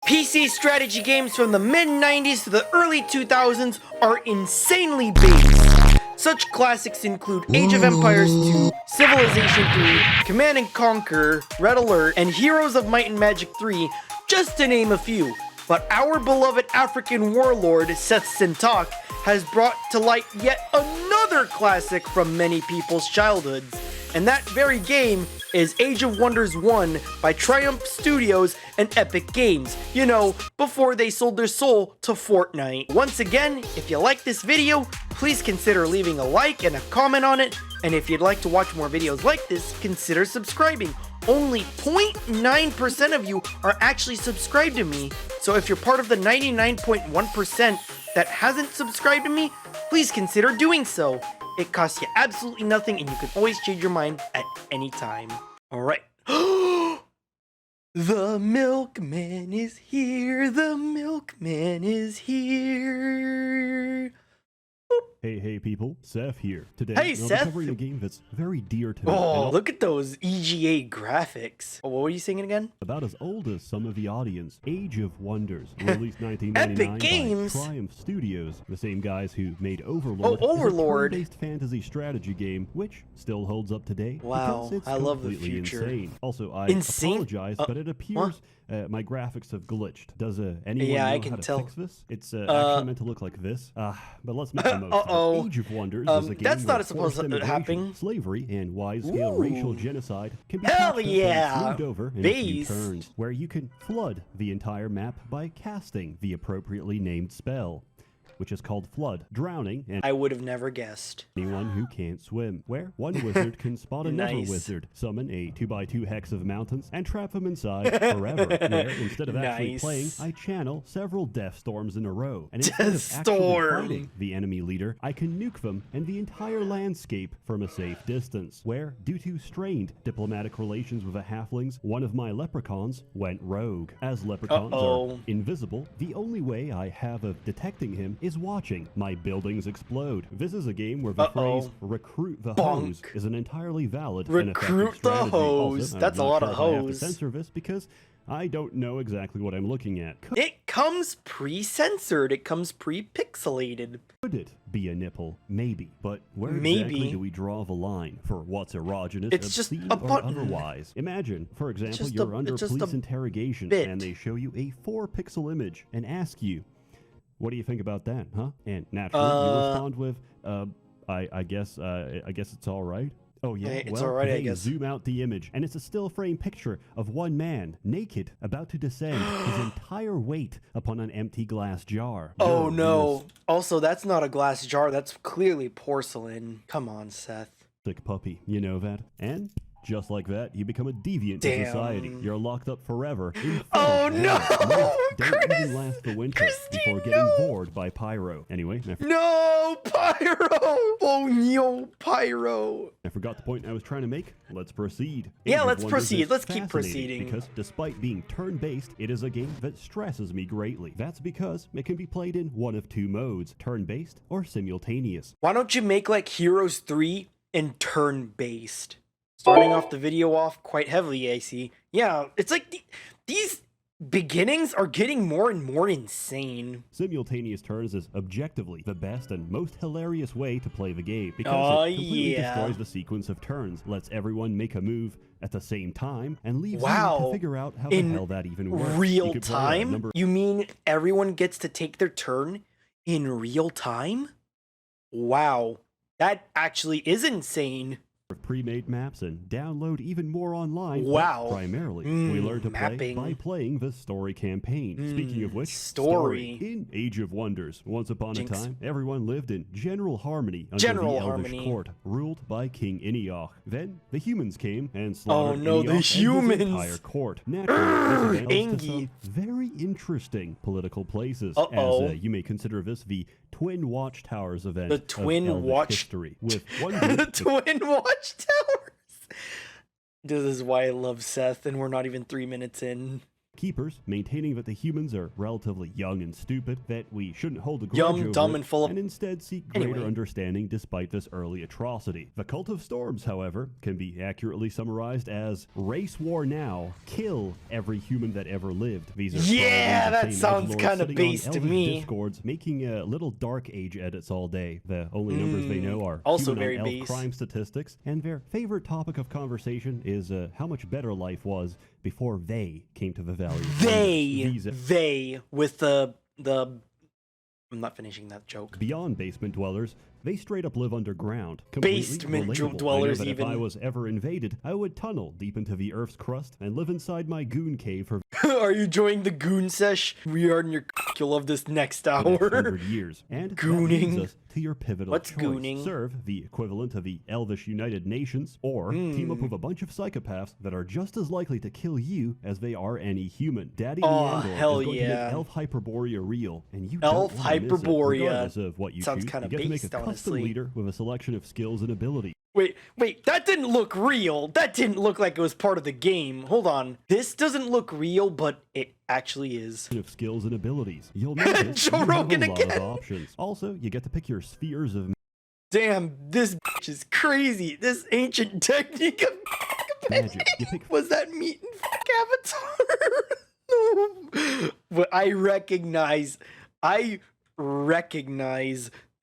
PC strategy games from the mid-90s to the early 2000s are insanely based. Such classics include Age of Empires 2, Civilization 3, Command & Conquer, Red Alert, and Heroes of Might and Magic 3, just to name a few. But our beloved African warlord, SsethTzeentach, has brought to light yet another classic from many people's childhoods. And that very game is Age of Wonders 1 by Triumph Studios and Epic Games. You know, before they sold their soul to Fortnite. Once again, if you like this video, please consider leaving a like and a comment on it. And if you'd like to watch more videos like this, consider subscribing. Only 0.9% of you are actually subscribed to me. So if you're part of the 99.1% that hasn't subscribed to me, please consider doing so. It costs you absolutely nothing, and you can always change your mind at any time. Alright. The milkman is here. The milkman is here. Hey people, Seth here. Today, Hey, I'll be Seth. covering a game that's very dear to me. Oh, look at those EGA graphics. Oh, what were you singing again? About as old as some of the audience. Age of Wonders, released 1999 Epic Games. by Triumph Studios, the same guys who made Overlord. Oh, Overlord. Is a turn-based fantasy strategy game, which still holds up today. Wow, because it's I love the completely future. Insane. Also, I Insane? apologize, but it appears my graphics have glitched. Does anyone Yeah, know I how can to tell. fix this? It's actually meant to look like this. But let's make the most of it. Age of Wonders is a game that's not where supposed forced to happen. immigration, slavery, and wide-scale Ooh. racial genocide can be Hell patched up yeah. and smoothed over in a few Based. turns, where you can flood the entire map by casting the appropriately named spell, which is called Flood, drowning, and I would have never guessed. anyone who can't swim, where one wizard can spot another Nice. wizard, summon a 2x2 hex of mountains, and trap them inside forever, where instead of actually Nice. playing, I channel several death storms in a row, and instead Death of actually Storm. fighting the enemy leader, I can nuke them and the entire landscape from a safe distance, where, due to strained diplomatic relations with the halflings, one of my leprechauns went rogue. As leprechauns are invisible, the only way I have of detecting him is watching my buildings explode. This is a game where the phrase "recruit the hose" is an entirely valid and effective Recruit the strategy. hose. Also, I'm That's a not lot sure of if I have to hose. censor this because I don't know exactly what I'm looking at. It comes pre-censored. It comes pre-pixelated. Could it be a nipple? Maybe. But where Maybe. exactly do we draw the line for what's erogenous, It's just obscene, a or button. otherwise? Imagine, for example, just you're a- under it's just police a interrogation bit. and they show you a 4-pixel image and ask you, what do you think about that, huh? And naturally, you respond with, I guess it's all right. Oh yeah, Hey, it's well, all right, I they guess. zoom out the image, and it's a still frame picture of one man, naked, about to descend his entire weight upon an empty glass jar. Oh You're no. Also, that's not a glass jar. That's clearly porcelain. Come on, Seth. sick puppy, you know that? And just like that, you become a deviant Damn. to society. You're locked up forever. in Oh, fetid no! hell. Most don't Chris- even last the winter Christy, before getting no! bored by pyro. Anyway, No, Pyro! Oh no, Pyro! I forgot the point I was trying to make. Let's proceed. Yeah, Age of let's Wonders proceed. is Let's keep fascinating proceeding. Because despite being turn-based, it is a game that stresses me greatly. That's because it can be played in one of two modes, turn-based or simultaneous. Why don't you make like Heroes 3 and turn-based? Starting off the video off quite heavily, I see. Yeah, it's like these beginnings are getting more and more insane. Simultaneous turns is objectively the best and most hilarious way to play the game because Oh, it completely yeah. destroys the sequence of turns, lets everyone make a move at the same time, and leaves you Wow. to figure out how the In hell that even works. You Real could play a time? number You mean everyone gets to take their turn in real time? Wow, that actually is insane. of pre-made maps and download even more online. but Wow. Primarily, we learn to play mapping. by playing the story campaign. Speaking of which, story. In Age of Wonders, once upon Jinx. a time, everyone lived in general harmony under General the Elvish harmony. court, ruled by King Iniok. Then the humans came and slaughtered no, Iniok the and his humans. entire court. Naturally, this event goes to Engi. some very interesting political places, Uh-oh. as you may consider this the Twin Watchtowers event. The of Twin Elvish history, with one The group Twin Watchtowers. This is why I love Seth, and we're not even 3 minutes in. Keepers, maintaining that the humans are relatively young and stupid, that we shouldn't hold a grudge Young, over dumb, it, and full of... and instead seek greater Anyway. understanding despite this early atrocity. The Cult of Storms, however, can be accurately summarized as race war now, kill every human that ever lived. These are Yeah, probably the that same sounds edgelords kinda sitting on based to elvish me. Discords making little Dark Age edits all day. The only numbers they know are Also human on very elf base. crime statistics, and their favorite topic of conversation is how much better life was before they came to the Valley of Wonders. They, with the... I'm not finishing that joke. Beyond basement dwellers, they straight up live underground. Completely Basement relatable. dwellers I know that even. if I was ever invaded, I would tunnel deep into the Earth's crust and live inside my goon cave for Are you enjoying the goon sesh? We are in your... You'll love this next the next hour. 100 years. And that leads Gooning. us to your pivotal What's choice. gooning? Serve the equivalent of the Elvish United Nations, or team up with a bunch of psychopaths that are just as likely to kill you as they are any human. Daddy Oh, Leandor hell is going to yeah. make Elf Hyperborea real, and you Elf don't wanna miss it. Hyperborea. Regardless of what you Sounds choose, kinda you get to make a based, custom honestly. leader with a selection of skills and abilities. Wait, that didn't look real. That didn't look like it was part of the game. Hold on. This doesn't look real, but it actually is. Of skills and abilities. You'll notice Joe you have Rogan a lot again. of options. Also, you get to pick your spheres of Damn, this bitch is crazy. This ancient technique of magic. You pick Was that meat and Avatar? No. But I recognize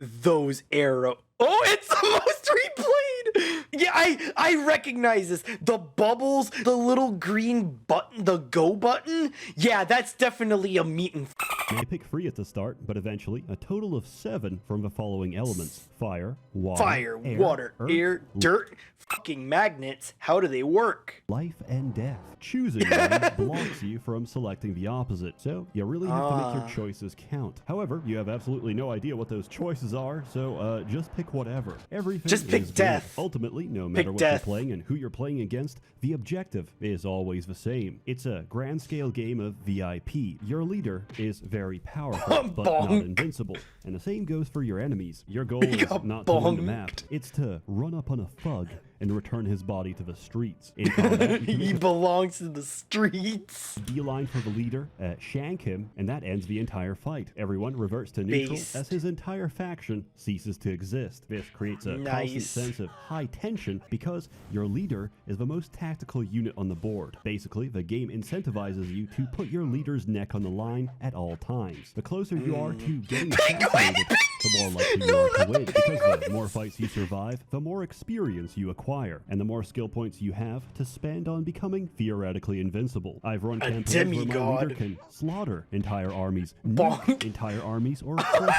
those arrows. Oh, it's the most replayed. Yeah, I recognize this. The bubbles, the little green button, the go button. Yeah, that's definitely a meat and You may pick 3 at the start, but eventually a total of 7 from the following elements: fire, water, water, earth, air, dirt, fucking magnets. How do they work? life, and death. Choosing one blocks you from selecting the opposite, so you really have to make your choices count. However, you have absolutely no idea what those choices are, so just pick whatever. Everything Just pick is good. death. Ultimately, no matter what death. you're playing and who you're playing against, the objective is always the same. It's a grand scale game of VIP. Your leader is very powerful, but not Bonk. invincible. And the same goes for your enemies. Your goal is got not to win the map. bonked. It's to run up on a thug and return his body to the streets. In combat, you can He belongs to the streets. beeline for the leader, shank him, and that ends the entire fight. Everyone reverts to neutral Based. as his entire faction ceases to exist. This creates a constant Nice. sense of high tension because your leader is the most tactical unit on the board. Basically, the game incentivizes you to put your leader's neck on the line at all times. The closer you are to getting assassinated, the more likely you are to win, because the more fights you survive, the more experience you acquire, and the more skill points you have to spend on becoming theoretically invincible. I've run campaigns where my demigod. leader can slaughter entire armies, Bonk. nuke entire armies, or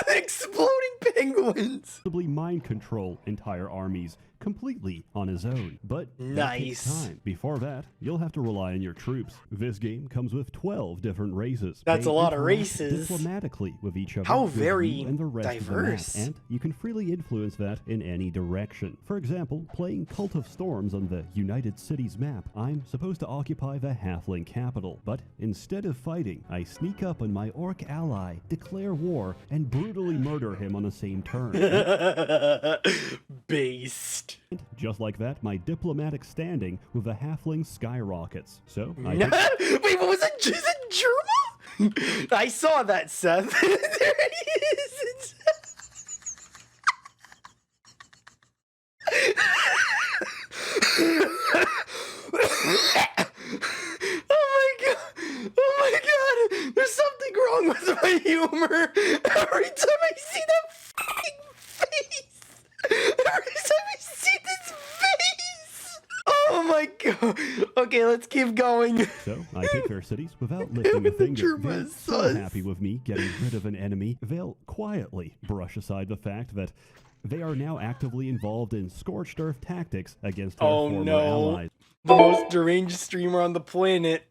Exploding penguins. possibly mind control entire armies completely on his own. But that takes Nice. time. Before that, you'll have to rely on your troops. This game comes with 12 different races. That's They a lot of interact races. diplomatically with each other. How with very you and the rest diverse. Of the map, and you can freely influence that in any direction. For example, playing Cult of Storms on the United Cities map, I'm supposed to occupy the halfling capital. But instead of fighting, I sneak up on my orc ally, declare war, and brutally murder him on the same turn. Based. And just like that, my diplomatic standing with the halfling skyrockets. So I No. picked Wait, what was it? Is it Germa? I saw that, Seth. There he is. Oh my god! There's something wrong with my humor. Every time I see that fucking face. Every time I see this face. Oh my god. Okay, let's keep going. So I take their cities without lifting a finger. Germa They're is so sus. happy with me getting rid of an enemy, they'll quietly brush aside the fact that they are now actively involved in scorched earth tactics against their Oh former no. allies. The most deranged streamer on the planet.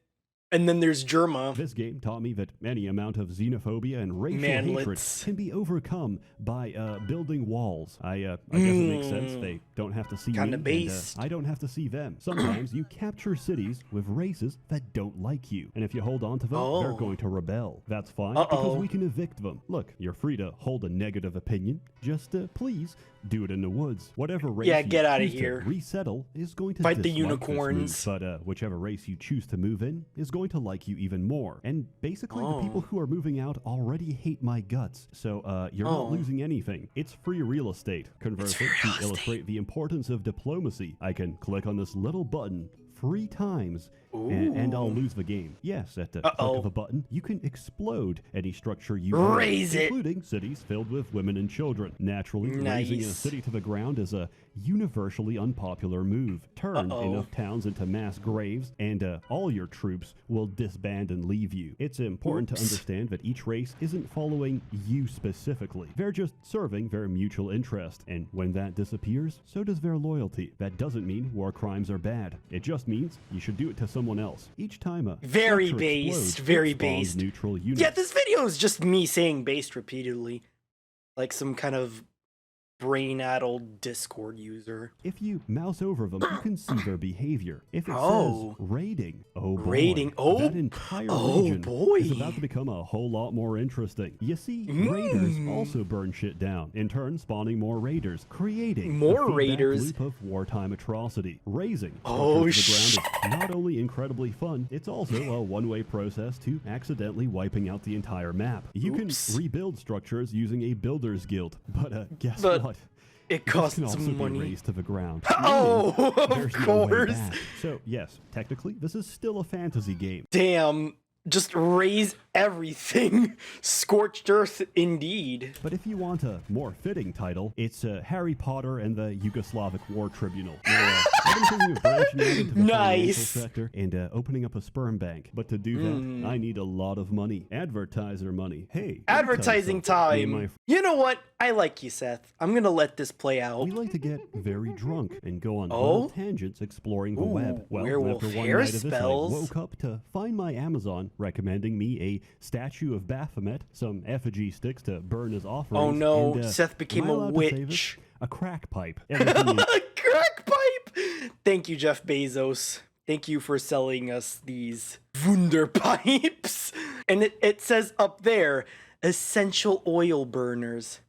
And then there's Germa. This game taught me that any amount of xenophobia and racial hatred Manlets. can be overcome by building walls. I guess it makes sense. They don't have to see Kinda me, and, based. I don't have to see them. Sometimes you capture cities with races that don't like you, and if you hold on to them, they're Oh. going to rebel. That's fine because Uh-oh. we can evict them. Look, you're free to hold a negative opinion. Just please do it in the woods. Whatever race Yeah, you get outta choose to here. resettle is going to Fight the dislike this move, unicorns. but whichever race you choose to move in is going going to like you even more. And basically, the people who are moving out already hate my guts, so you're not losing anything. It's free real estate. Conversely, to illustrate the importance of diplomacy, I can click on this little button 3 times, and I'll lose the game. Yes, at the click of a button, you can explode any structure you want, including cities filled with women and children. Naturally, razing a city to the ground is a universally unpopular move. Turn enough towns into mass graves, and all your troops will disband and leave you. It's important to understand that each race isn't following you specifically. They're just serving their mutual interest, and when that disappears, so does their loyalty. That doesn't mean war crimes are bad. It just means you should do it to someone else. Each time a very structure based, explodes, very it spawns based. Neutral units. Yeah, this video is just me saying based repeatedly, like some kind of brain-addled Discord user. If you mouse over them, you can see their behavior. If it says raiding, that entire region is about to become a whole lot more interesting. You see, raiders also burn shit down, in turn spawning more raiders, creating more a raiders loop of wartime atrocity. Razing structures to the ground is not only incredibly fun, it's also a one-way process to accidentally wiping out the entire map. You can rebuild structures using a builder's guild, but guess what? It costs can also money. Be razed to the ground. Of course. So yes, technically, this is still a fantasy game. Damn. Just raise everything. Scorched earth indeed. But if you want a more fitting title, it's Harry Potter and the Yugoslavic War Tribunal. Now, I've been thinking of branching out into the financial sector and opening up a sperm bank. But to do that, I need a lot of money. Advertiser money. Hey. Advertising time. You know what? I like you, Seth. I'm gonna let this play out. We like to get very drunk and go on little tangents exploring the web. Well, after one night of this, I woke up to find my Amazon recommending me a statue of Baphomet, some effigy sticks to burn as offerings. Oh no, and, Seth became a witch. A crack pipe. A crack pipe! Thank you, Jeff Bezos. Thank you for selling us these Wunder pipes. And it says up there, essential oil burners.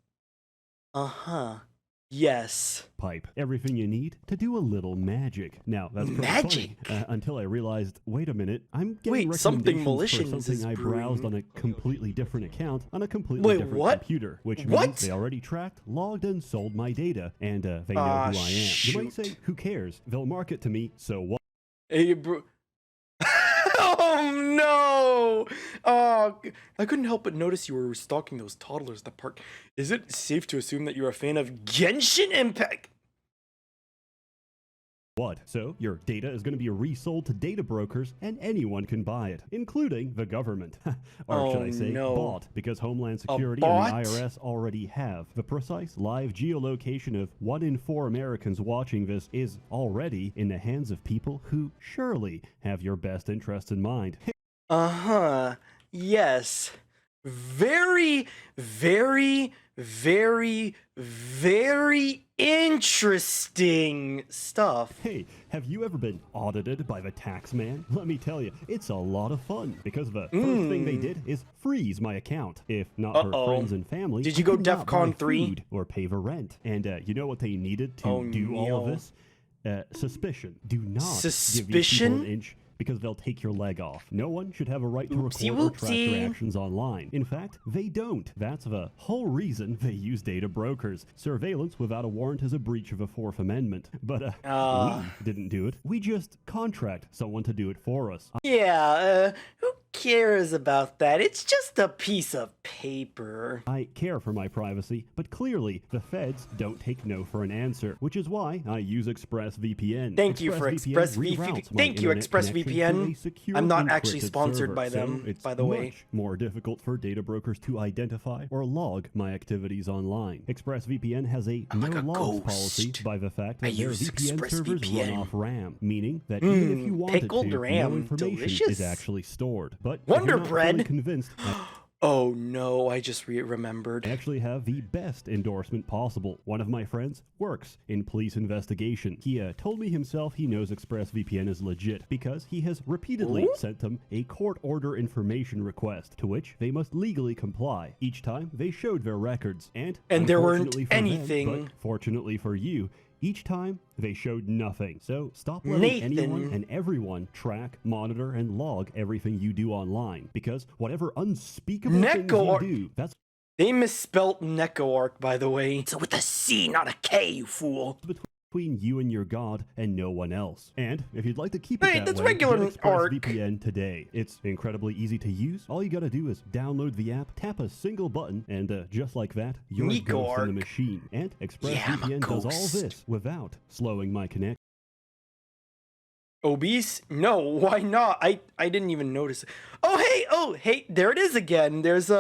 Yes. Pipe. Everything you need to do a little magic. Now, that's pretty funny, until I realized, wait a minute, I'm getting something malicious for something is I browsed on a completely different account on a completely different computer, which What? means they already tracked, logged, and sold my data, and they know who I am. You might say, who cares? They'll market to me, so what? Hey, bro. Oh no! Oh, I couldn't help but notice you were stalking those toddlers at the park. Is it safe to assume that you're a fan of Genshin Impact? What? So, your data is going to be resold to data brokers, and anyone can buy it, including the government. Or should I say, bought, because Homeland Security and the IRS already have. The precise live geolocation of 1 in 4 Americans watching this is already in the hands of people who surely have your best interests in mind. Yes. Very, very, very, very interesting stuff. Hey, have you ever been audited by the tax man? Let me tell you, it's a lot of fun, because the first thing they did is freeze my account. If not for friends and family, did you go I could not buy DEFCON 3 food or pay the rent? And you know what they needed to do all of this? Suspicion. Do not give these people an inch, because they'll take your leg off. No one should have a right to record or track your actions online. In fact, they don't. That's the whole reason they use data brokers. Surveillance without a warrant is a breach of the 4th Amendment. But we didn't do it. We just contract someone to do it for us. Yeah, who cares about that? It's just a piece of paper. I care for my privacy, but clearly the feds don't take no for an answer, which is why I use ExpressVPN. Thank you for ExpressVPN. Thank you, ExpressVPN. I'm not actually sponsored by them, by the way. It's much more difficult for data brokers to identify or log my activities online. ExpressVPN has a no-logs policy by the fact that their VPN servers run off RAM, meaning that even if you wanted to, no information is actually stored. But Wonder Bread. Convinced oh no, I just remembered. I actually have the best endorsement possible. One of my friends works in police investigation. He told me himself he knows ExpressVPN is legit because he has repeatedly sent them a court order information request, to which they must legally comply. Each time they showed their records, and there weren't anything. But fortunately for you, Each time, they showed nothing. So stop letting anyone Nathan. and everyone track, monitor, and log everything you do online. Because whatever unspeakable things you do, that's They misspelt Necoarch, by the way. It's with a C, not a K, you fool. between you and your god and no one else. And if you'd like to keep it Hey, that that's way, regular get arc. ExpressVPN today. It's incredibly easy to use. All you gotta do is download the app, tap a single button, and just like that, you're a ghost in the machine. And ExpressVPN does all this without slowing my connection. Obese? No, why not? I didn't even notice. Oh hey, there it is again. There's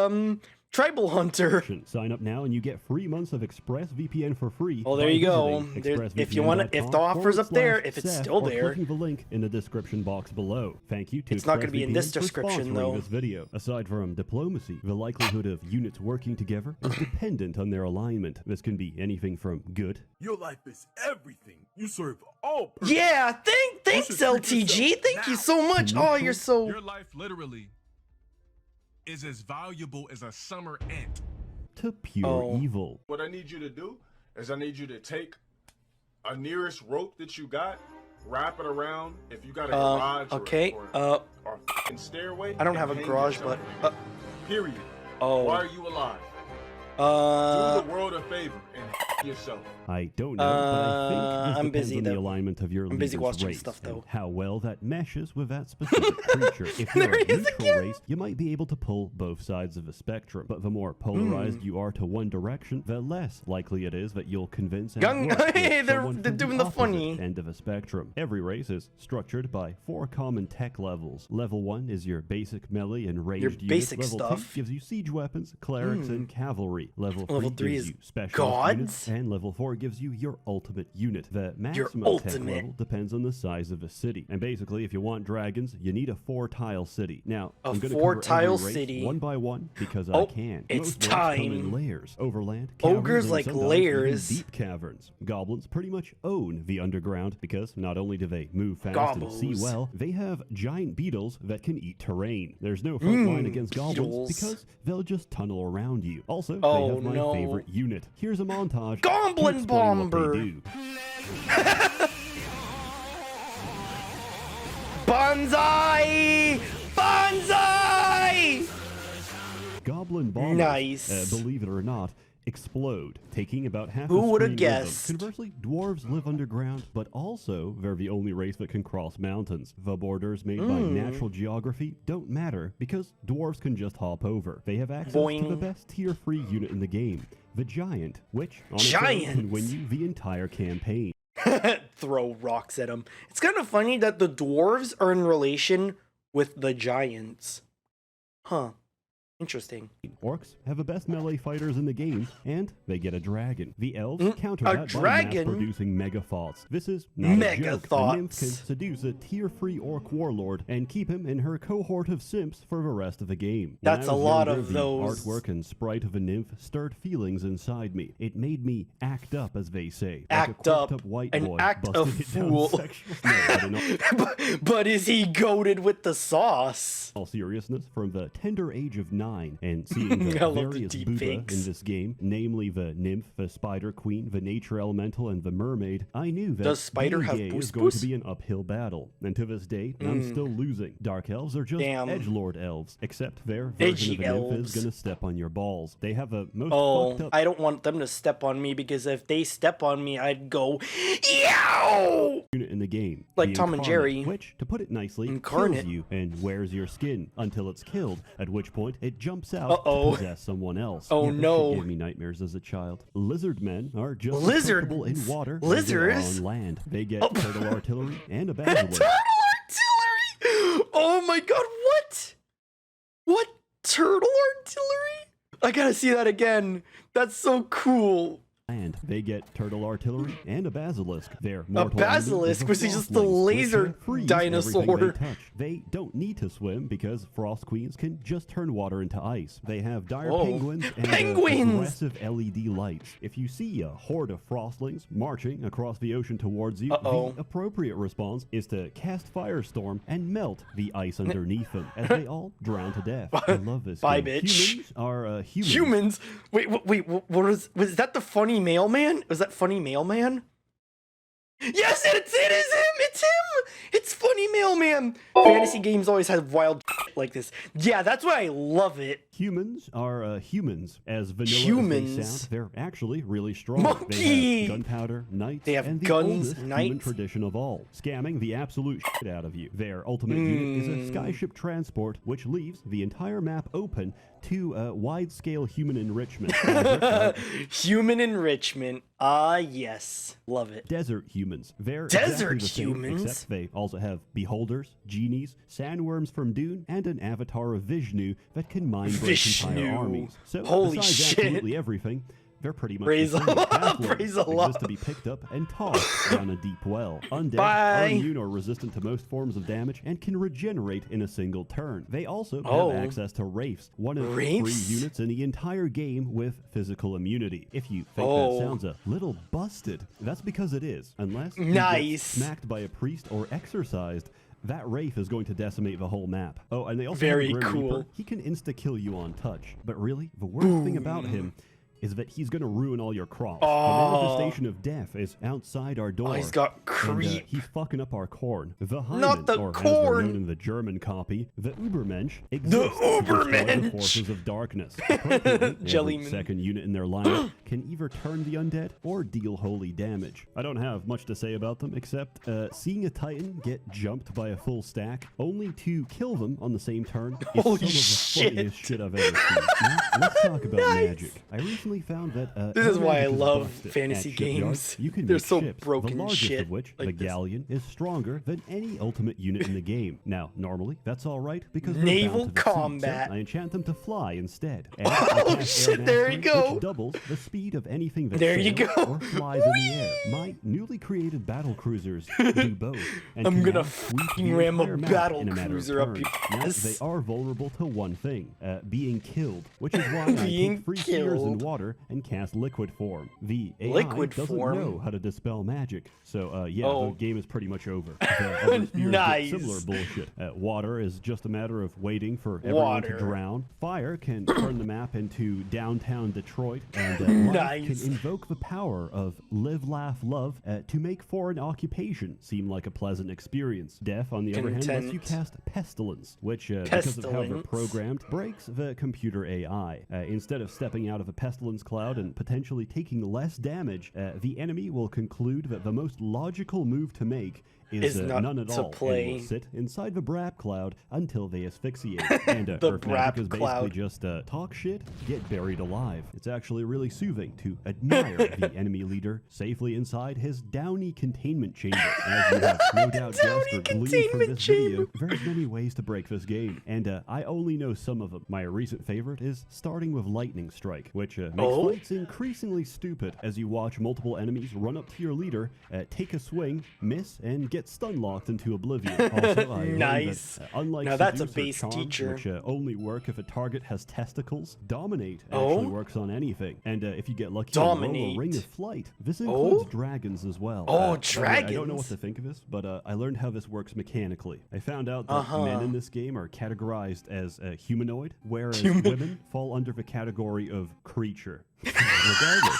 Tribal Hunter. Sign up now and you get 3 months of ExpressVPN for free. Oh, there you go. If you want to, if the offer's up there, if it's still there. Clicking the link in the description box below. Thank you to It's not going to be in this ExpressVPN for description, sponsoring though. this video. Aside from diplomacy, the likelihood of units working together is dependent on their alignment. This can be anything from good. Your life is everything. You serve all purposes. Yeah, thanks LTG. Thank you so much. Oh, you're so. Your life literally is as valuable as a summer ant. To pure evil. What I need you to do is I need you to take a nearest rope that you got, wrap it around. If you got a garage okay. or fucking stairway. I don't have a and hang garage, yourself but there. Period. oh. Why are you alive? Do the world a favor and yourself. I don't know, but I think this I'm depends busy, on the though. alignment of your I'm busy leader's watching race stuff, and though. how well that meshes with that specific creature. If you're There a he is neutral again. race, you might be able to pull both sides of the spectrum, but the more polarized you are to one direction, the less likely it is that you'll convince and Gung- work with Hey, they're someone from doing the opposite funny. end of a spectrum. Every race is structured by 4 common tech levels. Level 1 is your basic melee and ranged units. basic Level stuff. 2 gives you siege weapons, clerics, and cavalry. Level 3 3 gives is you specialist gods? units, and level 4 gives you your ultimate unit. The maximum tech ultimate. level depends on the size of a city. And basically, if you want dragons, you need a 4-tile city. Now, I'm going to cover 4-tile every race city. one by one because I can. It's Most races come in time. layers. Overland, Ogres caverns, like and sometimes layers. even deep caverns. Goblins pretty much own the underground because not only do they move fast and see Gobbles. well, they have giant beetles that can eat terrain. There's no front line against goblins beetles. because they'll just tunnel around you. Also, they Oh, have my no. favorite unit. Here's a montage. Goblin to explain what they Bomber. do. Bonsai! Bonsai! Goblin bombers, Nice. believe it or not, explode, taking about half Who the would've screen with guessed? them. Conversely, dwarves live underground, but also they're the only race that can cross mountains. The borders made by natural geography don't matter because dwarves can just hop over. They have access to the Boing. best tier 3 unit in the game, the Giant, which on its own can Giants. win you the entire campaign. Throw rocks at him. It's kind of funny that the dwarves are in relation with the giants. Huh. Interesting. Orcs have the best melee fighters in the game, and they get a dragon. The elves counter a that by dragon? mass-producing megathoughts. This is not a joke. A nymph can Megathoughts. seduce a tier-3 orc warlord and keep him in her cohort of simps for the rest of the game. When That's I a was lot younger, of the those. artwork and sprite of a nymph stirred feelings inside me. It made me act up, as they say. Act like a up quirked-up white and boy act a busting it down fool. sexual- No, I don't know. but is he goaded with the sauce? All seriousness, from the tender age of 9 and seeing the I love the various deep Buddha fakes. in this game, namely the nymph, the spider queen, the nature elemental, and the mermaid, I knew that Does spider being have gay boos is going to boos? be an uphill battle. And to this day, I'm still losing. Dark elves are just Damn. edgelord elves, except their version Edgy of a nymph elves. is gonna step on your balls. They have a most Oh, fucked up I don't want them to step on me because if they step on me, I'd go, yow! unit in the game. Like the Tom and Incarnate, Jerry. Which, to put it nicely, Incarnate. kills you and wears your skin until it's killed, at which point it jumps out Uh-oh. to possess someone else. Oh, Yeah, this no. shit gave me nightmares as a child. Lizard men are just as Lizards? comfortable in water as they are Lizards? on land. They get Oh. turtle artillery and a basilisk. Turtle artillery! Oh my god, what? What? Turtle artillery? I gotta see that again. That's so cool. And they get turtle artillery and a basilisk. Their mortal basilisk? enemy Was is he just a frostlings, which laser can freeze dinosaur? everything they touch. They don't need to swim because frost queens can just turn water into ice. They have dire Whoa. penguins and Penguins! aggressive LED lights. If you see a horde of frostlings marching across the ocean towards you, Uh-oh. the appropriate response is to cast Firestorm and melt the ice underneath them as they all drown to death. I love this Bye, game. bitch. Humans are humans. Humans? Wait, what was that the funny mailman? Was that funny mailman? Yes, it is him! It's him! It's Funny Mailman! Fantasy games always have wild shit like this. Yeah, that's why I love it. Humans are humans. As vanilla as they Humans? sound, they're actually really strong. Monkey! They have gunpowder, knights, They have and the guns, oldest human knights? tradition of all, scamming the absolute shit out of you. Their ultimate unit is a skyship transport, which leaves the entire map open to wide-scale human enrichment. Human enrichment. Ah, yes. Love it. Desert humans. They're Desert exactly the same, humans? except they also have beholders, genies, sandworms from Dune, and an avatar of Vishnu that can mind break entire Vishnu. armies. So, Holy besides shit. absolutely everything, they're pretty much Praise the same. Allah, Half-lords praise Allah. exist to be picked up and tossed down a deep well. Undead Bye. are immune or resistant to most forms of damage and can regenerate in a single turn. They also Oh. have access to Wraiths, one of Wraiths? 3 units in the entire game with physical immunity. If you think Oh. that sounds a little busted, that's because it is. Unless you Nice. get smacked by a priest or exorcised, that Wraith is going to decimate the whole map. Oh, and they also Very have a Grim cool. Reaper. He can insta-kill you on touch. But really, the worst thing about him is that he's going to ruin all your crops. Oh. The manifestation of death is outside our door. he's got And, creep. he's fucking up our corn. The Hymen, Not the or as corn. they're known in the German copy, the Ubermensch, exists to destroy the Ubermensch. forces of darkness. Appropriately, every Jellyman. second unit in their lineup can either turn the undead or deal holy damage. I don't have much to say about them, except seeing a Titan get jumped by a full stack, only to kill them on the same turn, is Holy some of the shit. funniest shit I've ever seen. Now, let's talk about magic. I recently found that This is why I magic is love busted. fantasy At shipyards, games. You can They're make so ships, broken the largest shit of which, like the this. galleon, is stronger than any ultimate unit in the game. Now, normally, that's all right because they're Naval bound to the sea, so combat. I enchant them to fly instead. And I Oh, cast air shit, there you mastery, go. Which doubles the speed of anything that There you sails go. or flies in the air. My newly created battle cruisers do both. And I'm can gonna now sweep fucking the ram a entire map battle in a matter of cruiser up turns. your Now, ass. they are vulnerable to one thing, being killed, which is why I Being take 3 spheres in killed. water and cast liquid form. The AI Liquid doesn't form? know how to dispel magic, so yeah, Oh. the game is pretty much over. The other spheres get Nice. similar bullshit. Water is just a matter of waiting for everyone Water. to drown. Fire can turn the map into downtown Detroit, and life Nice. can invoke the power of live, laugh, love to make foreign occupation seem like a pleasant experience. Death, on the other hand, lets you Content. cast Pestilence, which, because of how they're Pestilence. programmed, breaks the computer AI. Instead of stepping out of a pestilence cloud and potentially taking less damage, the enemy will conclude that the most logical move to make is not none at to all, play. and will sit inside the brap cloud until they asphyxiate. And The Earth magic brap is basically cloud. just talk shit, get buried alive. It's actually really soothing to admire the enemy leader safely inside his downy containment chamber. As you have no doubt guessed or gleaned from containment this video, chamber. there's many ways to break this game, and I only know some of them. My recent favorite is starting with Lightning Strike, which makes Oh? fights increasingly stupid as you watch multiple enemies run up to your leader, take a swing, miss, and get stun locked into oblivion. Also, I learned Nice. that, unlike Now that's a seduce or base charm, teacher. which only work if a target has testicles, Dominate Oh? actually works on anything. And if you get lucky and roll a Dominate. Ring of Flight, this includes Oh? dragons as well. Oh, I don't know dragons. what to think of this, but I learned how this works mechanically. I found out that Uh-huh. men in this game are categorized as humanoid, whereas Human. women fall under the category of creature. Regardless.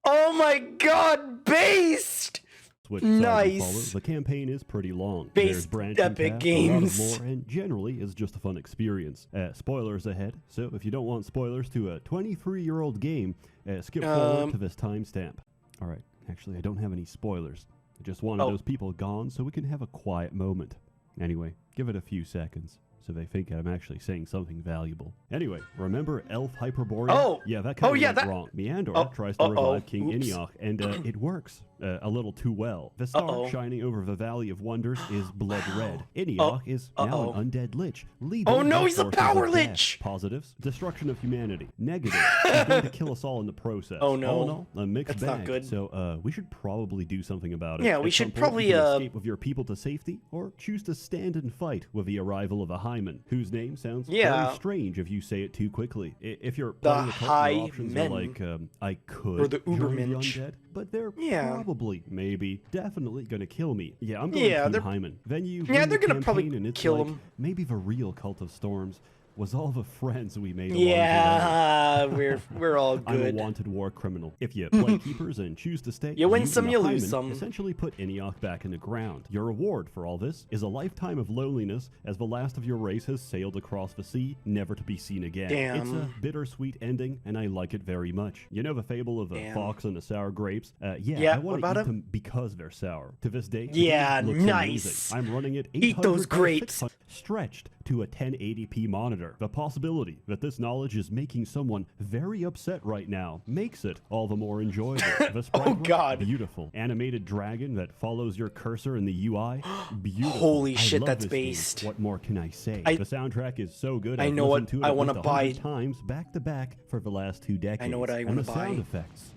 Oh my god, based! Which side you Nice. follow. The campaign is pretty long. Based There's branching Epic paths, Games. a lot of lore, and generally is just a fun experience. Spoilers ahead, so if you don't want spoilers to a 23-year-old game, skip forward to this timestamp. All right, actually, I don't have any spoilers. I just wanted Oh. those people gone so we can have a quiet moment. Anyway, give it a few seconds so they think I'm actually saying something valuable. Anyway, remember Elf Hyperborea? Oh. Yeah, that Oh, kind of yeah, went that- wrong. Meandor Oh, tries to uh-oh. revive King Oops. Iniok, and it works a little too well. The star Uh-oh. shining over the Valley of Wonders is blood red. Iniok is now Uh-oh. an undead lich. Leading Oh, no, the he's a forces power of death. lich! Positives, destruction of humanity. Negative, he's going to kill us all in the process. Oh, no. All in all, a mixed That's not bag. good. So we should probably do something about it. Yeah, we At should some point, probably, you can escape with your people to safety, or choose to stand and fight with the arrival of a Hymen, whose name sounds Yeah. very strange if you say it too quickly. If you're The playing a cult, your options are Hymen. like, I could Or the join the Ubermensch. undead, but they're Yeah. probably, maybe, definitely gonna kill me. Yeah, I'm going Yeah, Team they're- Hymen. Then you Yeah, win they're the gonna probably campaign, and it's kill like, him. maybe the real Cult of Storms was all the friends we made along the way. Yeah, we're all I'm a good. wanted war criminal. If you play keepers and choose to stay, You win and some, a you lose hymen some. essentially put Eniok back in the ground. Your reward for all this is a lifetime of loneliness as the last of your race has sailed across the sea, never to be seen again. Damn. It's a bittersweet ending, and I like it very much. You know the fable of the Damn. fox and the sour grapes? Yeah, I what want to about eat 'em? them because they're sour. To this day, the Yeah, game looks nice. amazing. I'm running it Eat those 800 by grapes. 600 stretched to a 1080p monitor. The possibility that this knowledge is making someone very upset right now makes it all the more enjoyable. The sprite work, God. beautiful. Animated dragon that follows your cursor in the UI, beautiful. Holy I shit, love that's this game. based. What more can I say? I- The soundtrack is so good. I I've know what listened to it I at wanna least 100 buy. times back to back for the last 2 decades. I know what I And wanna the sound buy. effects.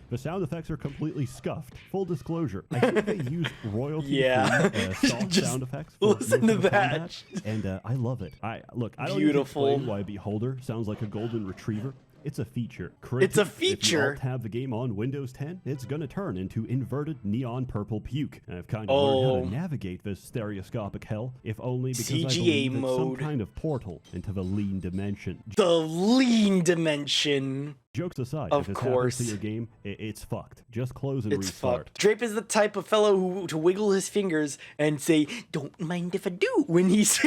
The sound effects are completely scuffed. Full disclosure, I think they use royalty-free Yeah. soft Just sound effects. For listen most to of the that. combat, and I love it. I don't need to Beautiful. explain why Beholder sounds like a golden retriever. It's a feature. It's a If you feature. alt-tab the game on Windows 10, it's gonna turn into inverted neon purple puke. And I've kind of learned how Oh. to navigate this stereoscopic hell, if only because CGA I believe it's some mode. kind of portal into the lean dimension. The lean dimension. Jokes aside, Of if this course. happens to your game, it's fucked. Just close and It's restart. fucked. Drape is the type of fellow who to wiggle his fingers and say, "Don't mind if I do," when he's.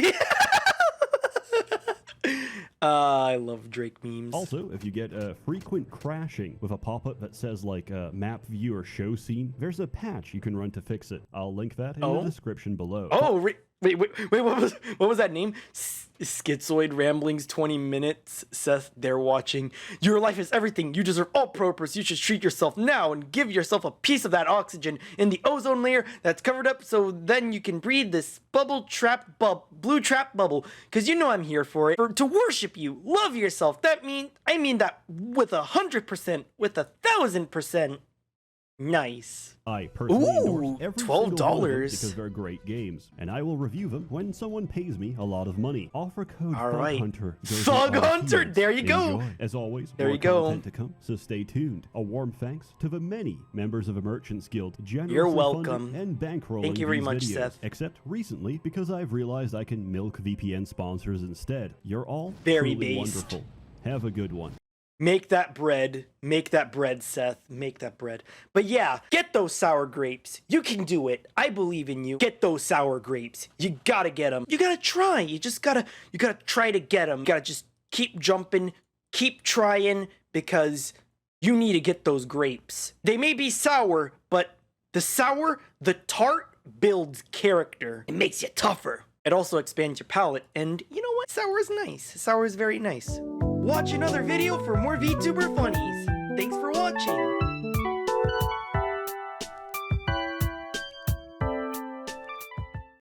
I love Drake memes. Also, if you get frequent crashing with a pop-up that says like map view or show scene, there's a patch you can run to fix it. I'll link that in the description below. Oh, wait, what was that name? Schizoid Ramblings 20 minutes. Seth, they're watching. Your life is everything. You deserve all purpose. You should treat yourself now and give yourself a piece of that oxygen in the ozone layer that's covered up so then you can breathe this blue trap bubble. Cause you know I'm here for it. To worship you. Love yourself. I mean that with 100%, with 1,000%. Nice. I personally endorse Ooh, every $12 single one of them because they're great games, and I will review them when someone pays me a lot of money. Offer code All right. THUGHUNTER. Thug Hunter, there you go. Enjoy. As always, There more you go. content to come, so stay tuned. A warm thanks to the many members of the Merchants Guild, generously You're funding welcome. and bankrolling Thank you very these much, videos. Seth. Except recently, because I've realized I can milk VPN sponsors instead. You're all Very truly based. wonderful. Have a good one. Make that bread, Seth. Make that bread. But yeah, get those sour grapes. You can do it. I believe in you. Get those sour grapes. You gotta get them. You gotta try. You gotta try to get them. You gotta just keep jumping, keep trying, because you need to get those grapes. They may be sour, but the tart builds character. It makes you tougher. It also expands your palate, and you know what? Sour is nice. Sour is very nice. Watch another video for more VTuber funnies. Thanks for watching.